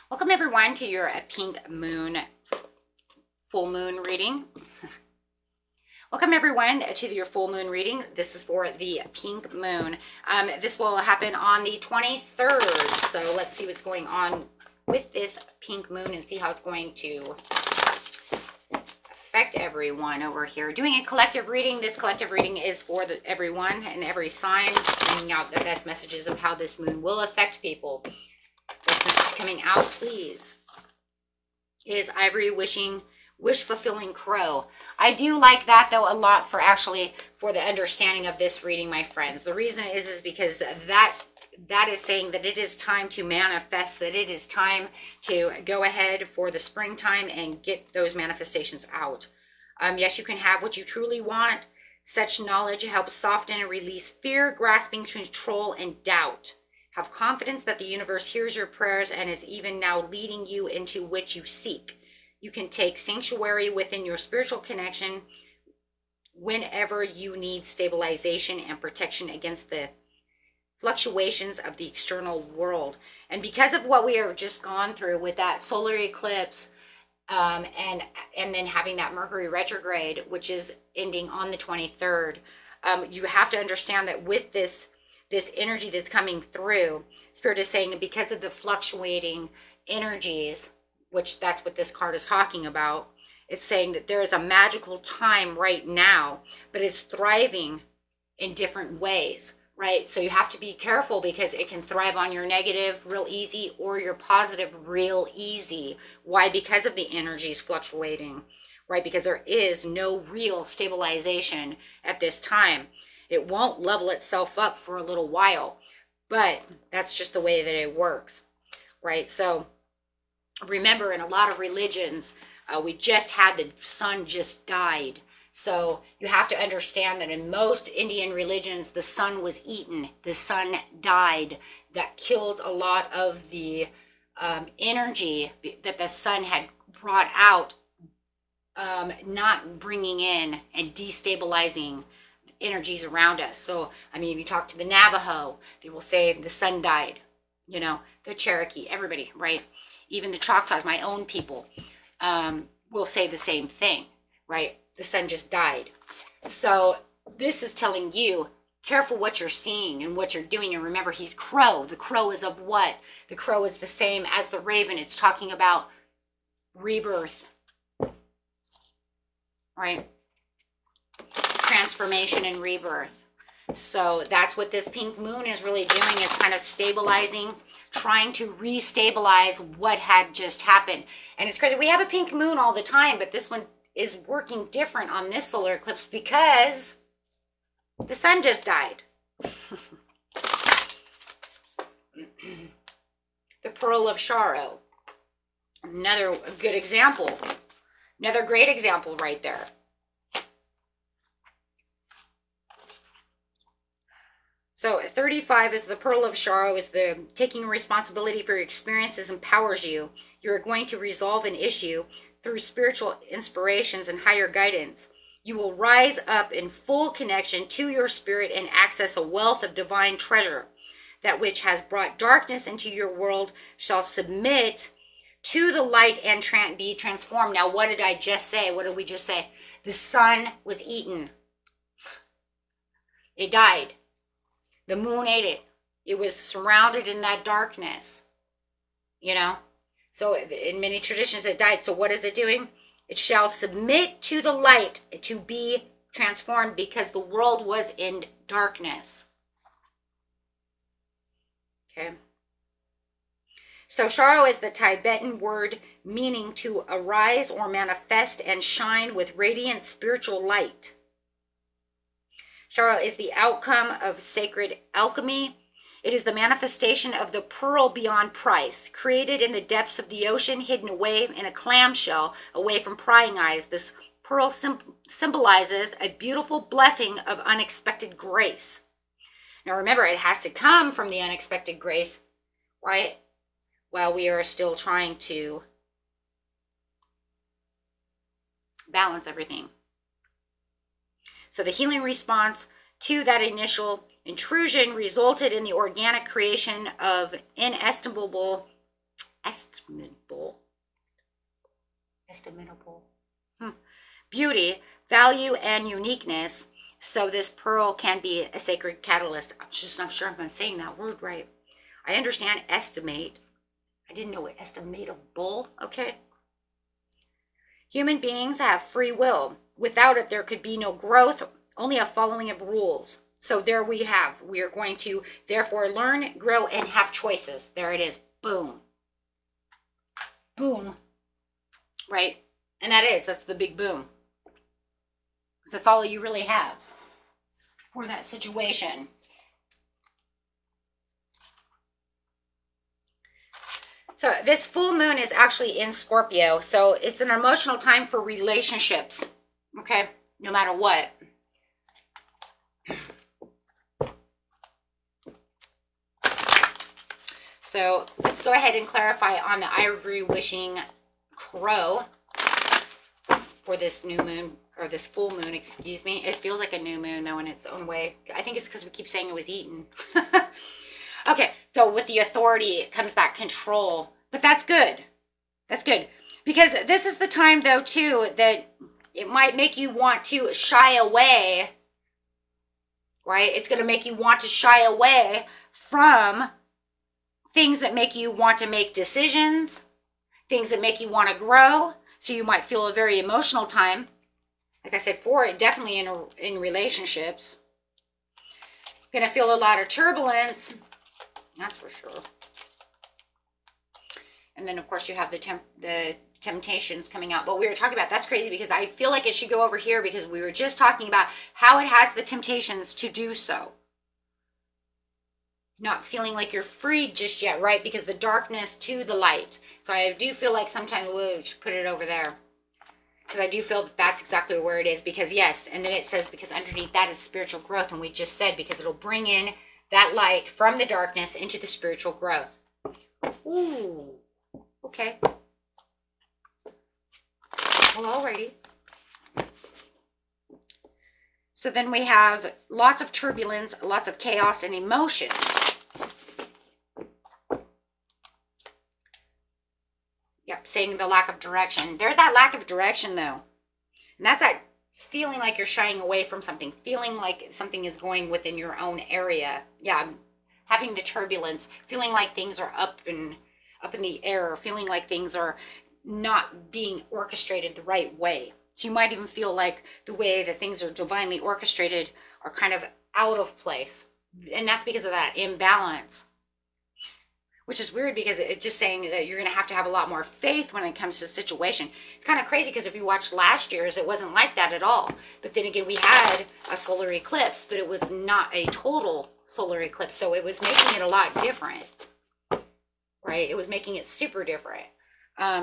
Welcome everyone to your pink moon, full moon reading. Welcome everyone to your full moon reading. This is for the pink moon. This will happen on the 23rd. So let's see what's going on with this pink moon and see how it's going to affect everyone over here. Doing a collective reading. This collective reading is for everyone and every sign, bringing out the best messages of how this moon will affect people. This message coming out, please, is Ivory wish fulfilling crow. I do like that though a lot for the understanding of this reading, my friends. The reason is because that is saying that it is time to manifest, that it is time to go ahead for the springtime and get those manifestations out. Yes, you can have what you truly want. Such knowledge helps soften and release fear, grasping control, and doubt. Have confidence that the universe hears your prayers and is even now leading you into which you seek. You can take sanctuary within your spiritual connection whenever you need stabilization and protection against the fluctuations of the external world. And because of what we have just gone through with that solar eclipse, and then having that Mercury retrograde, which is ending on the 23rd, you have to understand that with this energy that's coming through, Spirit is saying that because of the fluctuating energies, which that's what this card is talking about, it's saying that there is a magical time right now, but it's thriving in different ways, right? So you have to be careful because it can thrive on your negative real easy or your positive real easy. Why? Because of the energies fluctuating, right? Because there is no real stabilization at this time. It won't level itself up for a little while, but that's just the way that it works, right? So remember, in a lot of religions, we just had the sun just died. So you have to understand that in most Indian religions, the sun was eaten, the sun died. That killed a lot of the energy that the sun had brought out, not bringing in and destabilizing energies around us. So, I mean, if you talk to the Navajo, they will say the sun died, the Cherokee, everybody, right? Even the Choctaws, my own people, will say the same thing, right? The sun just died. So this is telling you, careful what you're seeing and what you're doing. And remember, he's crow. The crow is of what? The crow is the same as the raven. It's talking about rebirth, right? Transformation and rebirth. So that's what this pink moon is really doing. It's kind of stabilizing, trying to restabilize what had just happened. And it's crazy. We have a pink moon all the time, but this one is working different on this solar eclipse because the sun just died. The Pearl of Sorrow. Another good example. Another great example right there. So 35 is the Pearl of Sorrow, is the taking responsibility for your experiences empowers you. You're going to resolve an issue through spiritual inspirations and higher guidance. You will rise up in full connection to your spirit and access a wealth of divine treasure. That which has brought darkness into your world shall submit to the light and be transformed. Now, what did I just say? What did we just say? The sun was eaten. It died. The moon ate it. It was surrounded in that darkness, So in many traditions it died. So what is it doing? It shall submit to the light to be transformed because the world was in darkness. Okay. So sorrow is the Tibetan word meaning to arise or manifest and shine with radiant spiritual light. Sorrow is the outcome of sacred alchemy. It is the manifestation of the pearl beyond price, created in the depths of the ocean, hidden away in a clamshell, away from prying eyes. This pearl symbolizes a beautiful blessing of unexpected grace. Now remember, it has to come from the unexpected grace, right? While we are still trying to balance everything. So the healing response to that initial intrusion resulted in the organic creation of inestimable estimable. Beauty, value, and uniqueness. So this pearl can be a sacred catalyst. I'm just not sure if I'm saying that word right. I understand estimate. I didn't know what estimatable. Okay. Human beings have free will. Without it, there could be no growth, only a following of rules. So there we have. We are going to therefore learn, grow, and have choices. There it is. Boom. Boom. Right? And that's the big boom. That's all you really have for that situation. So this full moon is actually in Scorpio. So it's an emotional time for relationships. Okay? No matter what. So let's go ahead and clarify on the ivory wishing crow for this new moon, or this full moon, excuse me. It feels like a new moon though in its own way. I think it's because we keep saying it was eaten. Okay, so with the authority comes that control, but that's good. That's good. Because this is the time though too that it might make you want to shy away, right? It's going to make you want to shy away from things that make you want to make decisions, things that make you want to grow. So you might feel a very emotional time. Like I said, for it, definitely in relationships. You're going to feel a lot of turbulence. That's for sure. And then, of course, you have the temptations coming out. But we were talking about, that's crazy because I feel like it should go over here because we were just talking about how it has the temptations to do so. Not feeling like you're free just yet, right? Because the darkness to the light. So I do feel like sometimes we should put it over there. Because I do feel that that's exactly where it is. Because yes, and then it says because underneath that is spiritual growth. And we just said because it'll bring in that light from the darkness into the spiritual growth. Ooh, okay. Well, alrighty. So then we have lots of turbulence, lots of chaos and emotions. Yep, saying the lack of direction. There's that lack of direction though. And that's that feeling like you're shying away from something. Feeling like something is going within your own area. Yeah, having the turbulence. Feeling like things are up in the air. Feeling like things are not being orchestrated the right way. So you might even feel like the way that things are divinely orchestrated are kind of out of place. And that's because of that imbalance. Which is weird because it's just saying that you're going to have a lot more faith when it comes to the situation. It's kind of crazy because if you watched last year's, it wasn't like that at all. But then again, we had a solar eclipse, but it was not a total solar eclipse. So it was making it a lot different, right? It was making it super different.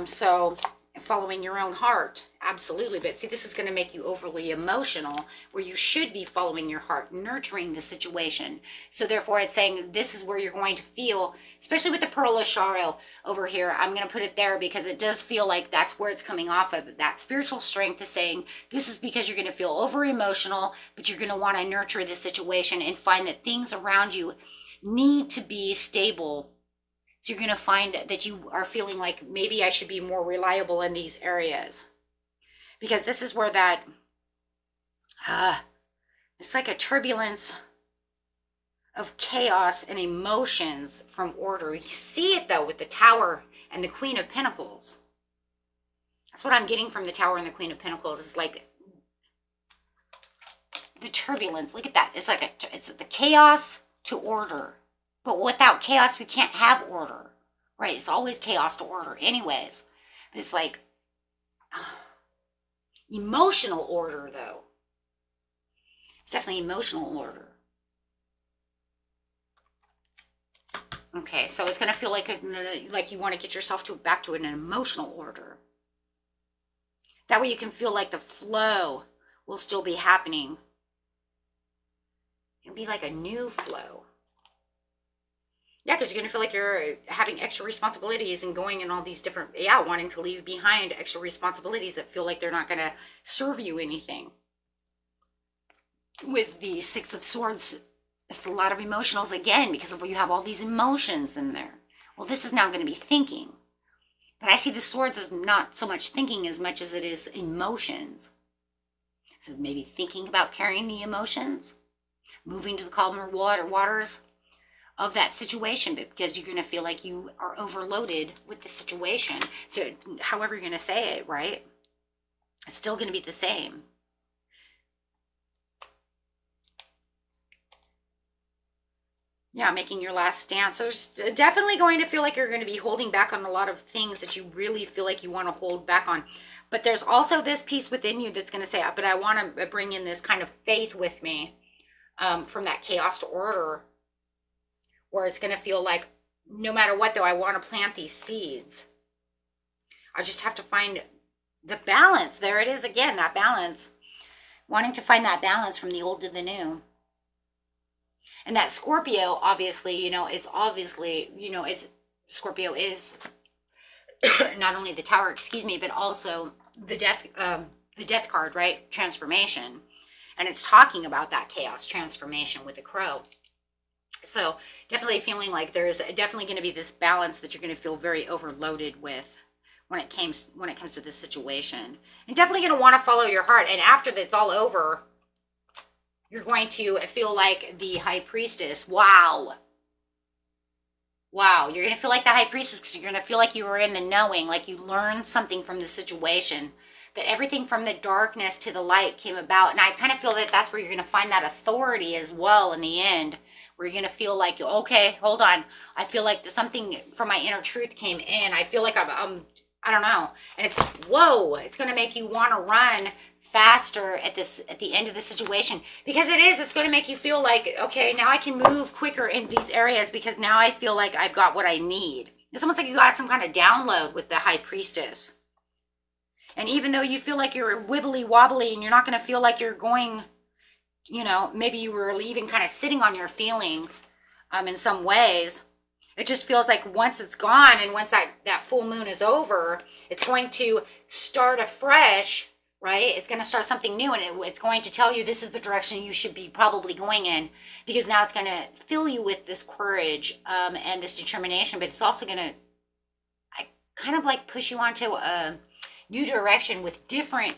So following your own heart, absolutely. But see, this is going to make you overly emotional where you should be following your heart, nurturing the situation. So therefore it's saying this is where you're going to feel, especially with the Pearl of Sharo over here. I'm going to put it there because it does feel like that's where it's coming off of. That spiritual strength is saying this is because you're going to feel over emotional, but you're going to want to nurture the situation and find that things around you need to be stable. So you're going to find that you are feeling like maybe I should be more reliable in these areas. Because this is where that, it's like a turbulence of chaos and emotions from order. You see it though with the Tower and the Queen of Pentacles. That's what I'm getting from the Tower and the Queen of Pentacles. It's like the turbulence. Look at that. It's like it's the chaos to order. But without chaos, we can't have order, right? It's always chaos to order anyways. But it's like emotional order, though. It's definitely emotional order. Okay, so it's going to feel like you want to get yourself back to an emotional order. That way you can feel like the flow will still be happening. It'll be like a new flow. Yeah, because you're going to feel like you're having extra responsibilities and going in all these different, wanting to leave behind extra responsibilities that feel like they're not going to serve you anything. With the Six of Swords, it's a lot of emotionals again because of you have all these emotions in there. Well, this is now going to be thinking. But I see the swords as not so much thinking as much as it is emotions. So maybe thinking about carrying the emotions, moving to the calmer waters of that situation, because you're going to feel like you are overloaded with the situation. So however you're going to say it, right? It's still going to be the same. Yeah, making your last stand. So there's definitely going to feel like you're going to be holding back on a lot of things that you really feel like you want to hold back on. But there's also this piece within you that's going to say, but I want to bring in this kind of faith with me, from that chaos to order, where it's going to feel like no matter what, though, I want to plant these seeds. I just have to find the balance. There it is again, that balance. Wanting to find that balance from the old to the new. And that Scorpio, obviously, is obviously, Scorpio is not only the Tower, excuse me, but also the death card, right? Transformation. And it's talking about that chaos transformation with the crow. So definitely feeling like there's definitely going to be this balance that you're going to feel very overloaded with when it comes to this situation. And definitely going to want to follow your heart. And after that's all over, you're going to feel like the High Priestess. Wow. You're going to feel like the High Priestess because you're going to feel like you were in the knowing, like you learned something from the situation, that everything from the darkness to the light came about. And I kind of feel that that's where you're going to find that authority as well in the end, where you're going to feel like, okay, hold on. I feel like something from my inner truth came in. I feel like I don't know. And it's, whoa, it's going to make you want to run faster at the end of the situation, because it's going to make you feel like, okay, now I can move quicker in these areas because now I feel like I've got what I need. It's almost like you got some kind of download with the High Priestess. And even though you feel like you're wibbly wobbly and you're not going to feel like you're going, maybe you were even kind of sitting on your feelings, in some ways, it just feels like once it's gone and once that full moon is over, it's going to start afresh, right? It's going to start something new, and it's going to tell you this is the direction you should be probably going in, because now it's going to fill you with this courage, and this determination, but it's also going to kind of like push you onto a new direction with different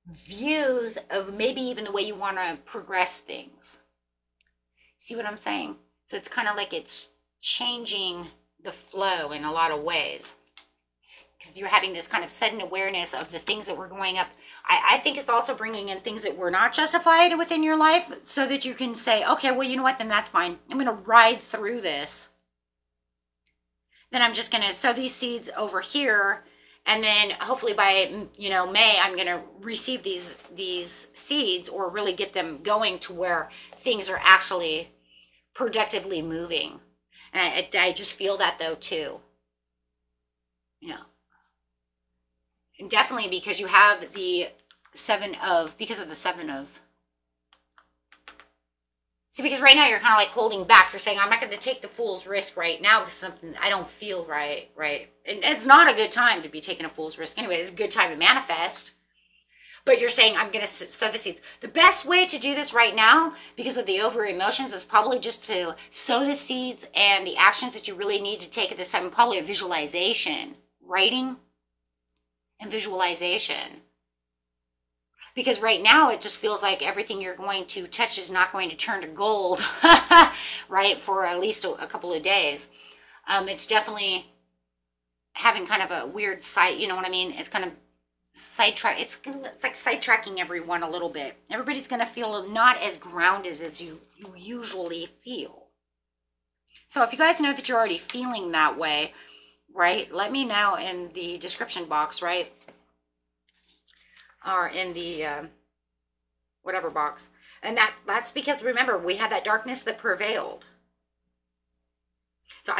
views of maybe even the way you want to progress things. See what I'm saying? So it's kind of like it's changing the flow in a lot of ways, because you're having this kind of sudden awareness of the things that were going up. I think it's also bringing in things that were not justified within your life, so that you can say, okay, well, you know what, then that's fine. I'm going to ride through this. Then I'm just going to sow these seeds over here, and then hopefully by May, I'm going to receive these seeds, or really get them going to where things are actually productively moving. And I just feel that, though, too. And definitely because you have the because of the 7 of. See, because right now you're kind of like holding back. You're saying, I'm not going to take the fool's risk right now because something I don't feel right. And it's not a good time to be taking a fool's risk anyway. It's a good time to manifest. But you're saying, I'm going to sow the seeds. The best way to do this right now, because of the over emotions, is probably just to sow the seeds, and the actions that you really need to take at this time, probably a visualization, writing and visualization. Because right now it just feels like everything you're going to touch is not going to turn to gold, right, for at least a couple of days. It's definitely having kind of a weird sight, you know what I mean? It's kind of sidetrack. It's like sidetracking everyone a little bit. Everybody's going to feel not as grounded as you usually feel. So if you guys know that you're already feeling that way, right, let me know in the description box, right, or in the whatever box. And that's because, remember, we had that darkness that prevailed. So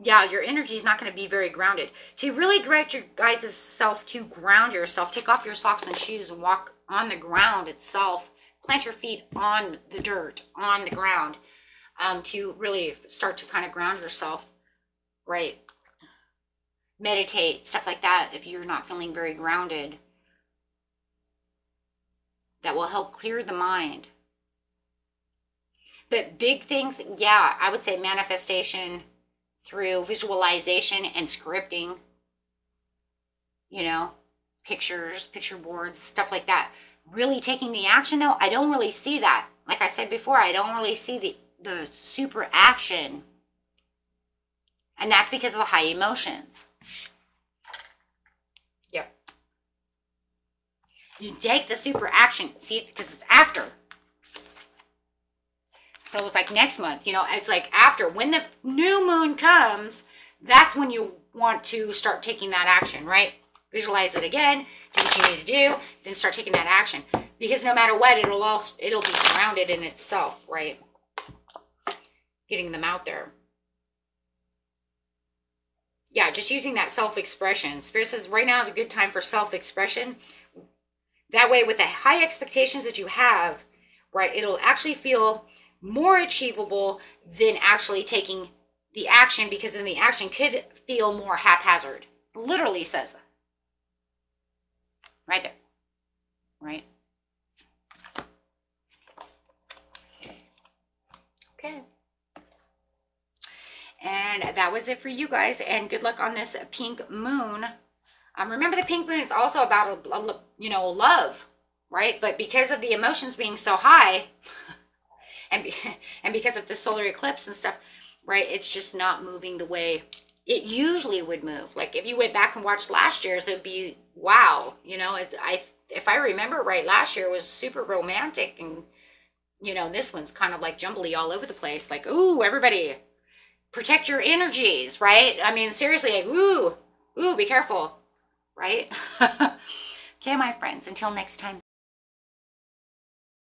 your energy is not going to be very grounded. To really direct your guys' self to ground yourself, take off your socks and shoes and walk on the ground itself. Plant your feet on the dirt, on the ground, to really start to kind of ground yourself, right? Meditate, stuff like that, if you're not feeling very grounded. That will help clear the mind. But big things, I would say manifestation through visualization and scripting. you know, pictures, picture boards, stuff like that. Really taking the action though, I don't really see that. Like I said before, I don't really see the super action. And that's because of the high emotions. Yep. You take the super action, see, because it's after. So it's like next month, you know, it's like after. When the new moon comes, that's when you want to start taking that action, right? Visualize it again, do what you need to do, then start taking that action. Because no matter what, it'll be grounded in itself, right? Getting them out there. Yeah, just using that self-expression. Spirit says right now is a good time for self-expression. That way, with the high expectations that you have, right, it'll actually feel more achievable than actually taking the action, because then the action could feel more haphazard. Literally says that. Right there. Right? Okay. And that was it for you guys. And good luck on this pink moon. Remember, the pink moon is also about, you know, love, right? But because of the emotions being so high, and because of the solar eclipse and stuff, right, it's just not moving the way it usually would move. Like if you went back and watched last year's, it'd be wow. You know, if I remember right, last year was super romantic, and you know, this one's kind of like jumbly all over the place. Like, ooh, everybody protect your energies, right? I mean, seriously, like, ooh, be careful, right? Okay, my friends, until next time.